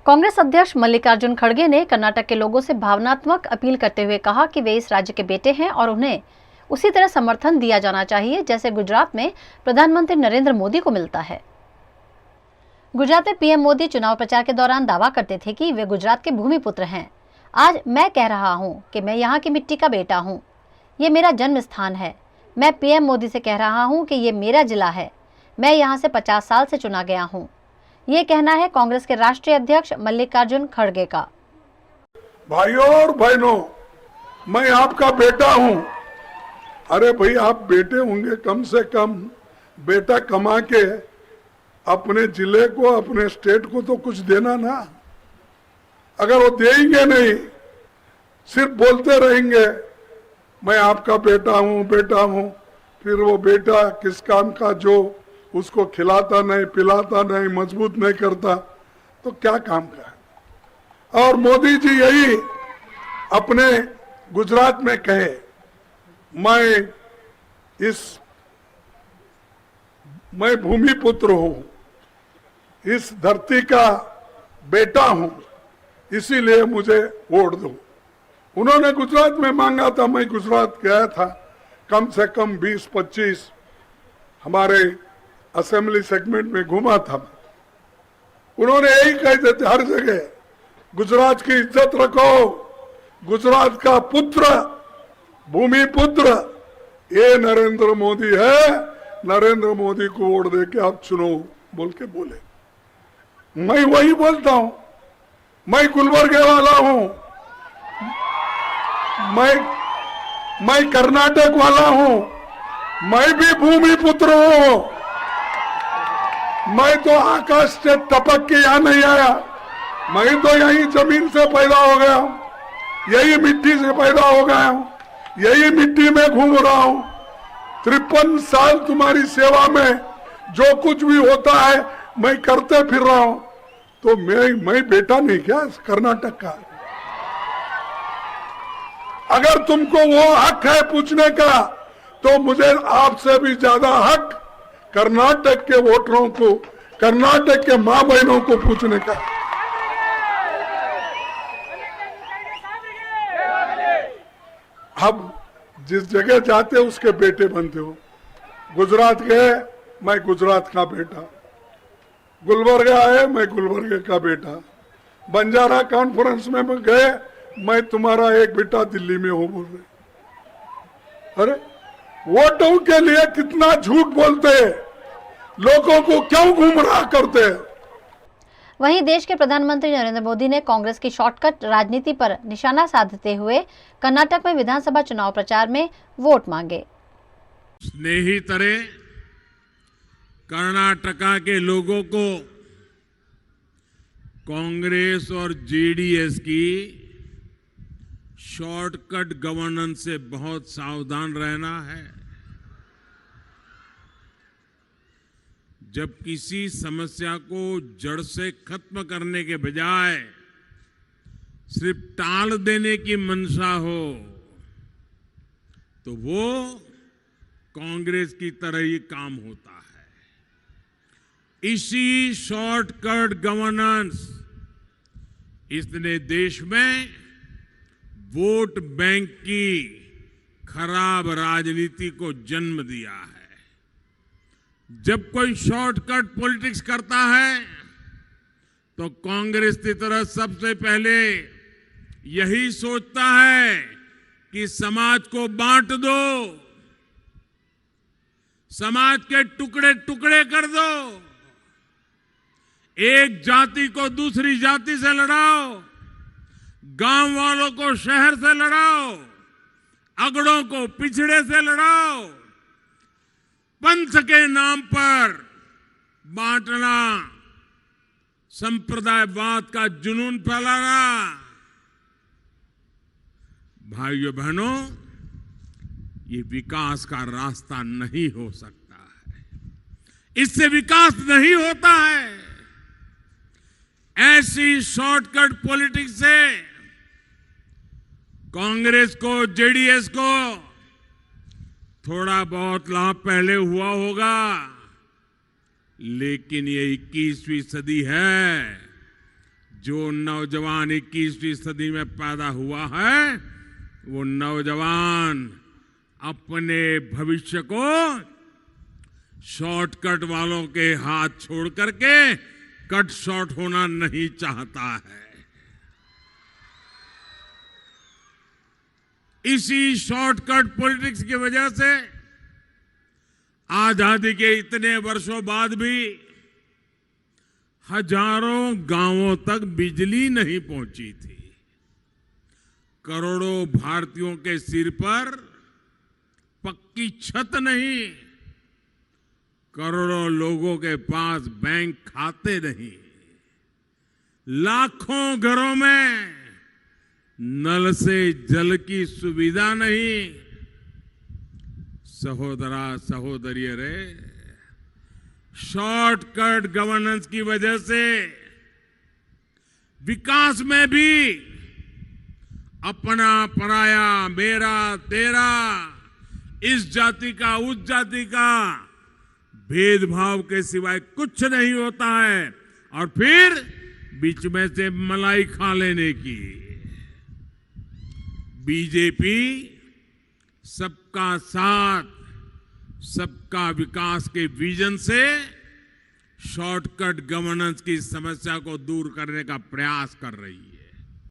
कांग्रेस अध्यक्ष मल्लिकार्जुन खड़गे ने कर्नाटक के लोगों से भावनात्मक अपील करते हुए कहा कि वे इस राज्य के बेटे हैं और उन्हें उसी तरह समर्थन दिया जाना चाहिए जैसे गुजरात में प्रधानमंत्री नरेंद्र मोदी को मिलता है। गुजरात में पीएम मोदी चुनाव प्रचार के दौरान दावा करते थे कि वे गुजरात के भूमिपुत्र हैं। आज मैं कह रहा हूं कि मैं यहाँ की मिट्टी का बेटा हूं। ये मेरा जन्म स्थान है। मैं पीएम मोदी से कह रहा हूं कि ये मेरा जिला है। मैं यहाँ से 50 साल से चुना गया हूँ। ये कहना है कांग्रेस के राष्ट्रीय अध्यक्ष मल्लिकार्जुन खड़गे का। भाइयों और बहनों, मैं आपका बेटा हूं। अरे भाई, आप बेटे होंगे, कम से कम बेटा कमा के अपने जिले को, अपने स्टेट को तो कुछ देना ना। अगर वो देंगे नहीं, सिर्फ बोलते रहेंगे मैं आपका बेटा हूं, फिर वो बेटा किस काम का जो उसको खिलाता नहीं, पिलाता नहीं, मजबूत नहीं करता, तो क्या काम का है। और मोदी जी यही अपने गुजरात में कहे, मैं भूमिपुत्र हूं, इस धरती का बेटा हूं, इसीलिए मुझे वोट दो। उन्होंने गुजरात में मांगा था। मैं गुजरात गया था, कम से कम 20-25 हमारे असेंबली सेगमेंट में घूमा था। उन्होंने यही कहते थे हर जगह, गुजरात की इज्जत रखो, गुजरात का पुत्र, भूमि पुत्र ये नरेंद्र मोदी है। नरेंद्र मोदी को वोट देके आप चुनो, बोल के बोले। मैं वही बोलता हूं। मैं गुलबर्गे वाला हूं, मैं कर्नाटक वाला हूं, मैं भी भूमि पुत्र हूं। मैं तो आकाश से टपक के यहां नहीं आया, मैं तो यही जमीन से पैदा हो गया हूं, यही मिट्टी से पैदा हो गया हूं, यही मिट्टी में घूम रहा हूं। 53 साल तुम्हारी सेवा में जो कुछ भी होता है मैं करते फिर रहा हूं। तो मैं बेटा नहीं क्या कर्नाटक का? अगर तुमको वो हक है पूछने का, तो मुझे आपसे भी ज्यादा हक कर्नाटक के वोटरों को, कर्नाटक के मां बहनों को पूछने का। अब जिस जगह जाते हो उसके बेटे बनते हो। गुजरात गए, मैं गुजरात का बेटा। गुलबर्गा आए, मैं गुलबर्गे का बेटा। बंजारा कॉन्फ्रेंस में गए, मैं तुम्हारा एक बेटा दिल्ली में हूं बोल रहे। अरे वोटों के लिए कितना झूठ बोलते हैं, लोगों को क्यों गुमराह करते हैं। वहीं देश के प्रधानमंत्री नरेंद्र मोदी ने कांग्रेस की शॉर्टकट राजनीति पर निशाना साधते हुए कर्नाटक में विधानसभा चुनाव प्रचार में वोट मांगे। स्नेहितरे, कर्नाटका के लोगों को कांग्रेस और जेडीएस की शॉर्टकट गवर्नेंस से बहुत सावधान रहना है। जब किसी समस्या को जड़ से खत्म करने के बजाय सिर्फ टाल देने की मंशा हो, तो वो कांग्रेस की तरह ही काम होता है। इसी शॉर्टकट गवर्नेंस इसने देश में वोट बैंक की खराब राजनीति को जन्म दिया है। जब कोई शॉर्टकट पॉलिटिक्स करता है तो कांग्रेस की तरह सबसे पहले यही सोचता है कि समाज को बांट दो, समाज के टुकड़े टुकड़े कर दो, एक जाति को दूसरी जाति से लड़ाओ, गांव वालों को शहर से लड़ाओ, अगड़ों को पिछड़े से लड़ाओ, पंथ के नाम पर बांटना, संप्रदायवाद का जुनून फैलाना। भाइयों बहनों, ये विकास का रास्ता नहीं हो सकता है, इससे विकास नहीं होता है। ऐसी शॉर्टकट पॉलिटिक्स से कांग्रेस को, जेडीएस को थोड़ा बहुत लाभ पहले हुआ होगा, लेकिन ये 21वीं सदी है जो नौजवान 21वीं सदी में पैदा हुआ है, वो नौजवान अपने भविष्य को शॉर्टकट वालों के हाथ छोड़ करके कट शॉर्ट होना नहीं चाहता है। इसी शॉर्टकट पॉलिटिक्स की वजह से आजादी के इतने वर्षों बाद भी हजारों गांवों तक बिजली नहीं पहुंची थी। करोड़ों भारतीयों के सिर पर पक्की छत नहीं, करोड़ों लोगों के पास बैंक खाते नहीं, लाखों घरों में नल से जल की सुविधा नहीं। सहोदरा सहोदरी रे, शॉर्टकट गवर्नेंस की वजह से विकास में भी अपना पराया, मेरा तेरा, इस जाति का उस जाति का भेदभाव के सिवाय कुछ नहीं होता है, और फिर बीच में से मलाई खा लेने की। बीजेपी सबका साथ, सबका विकास के विजन से शॉर्टकट गवर्नेंस की समस्या को दूर करने का प्रयास कर रही है।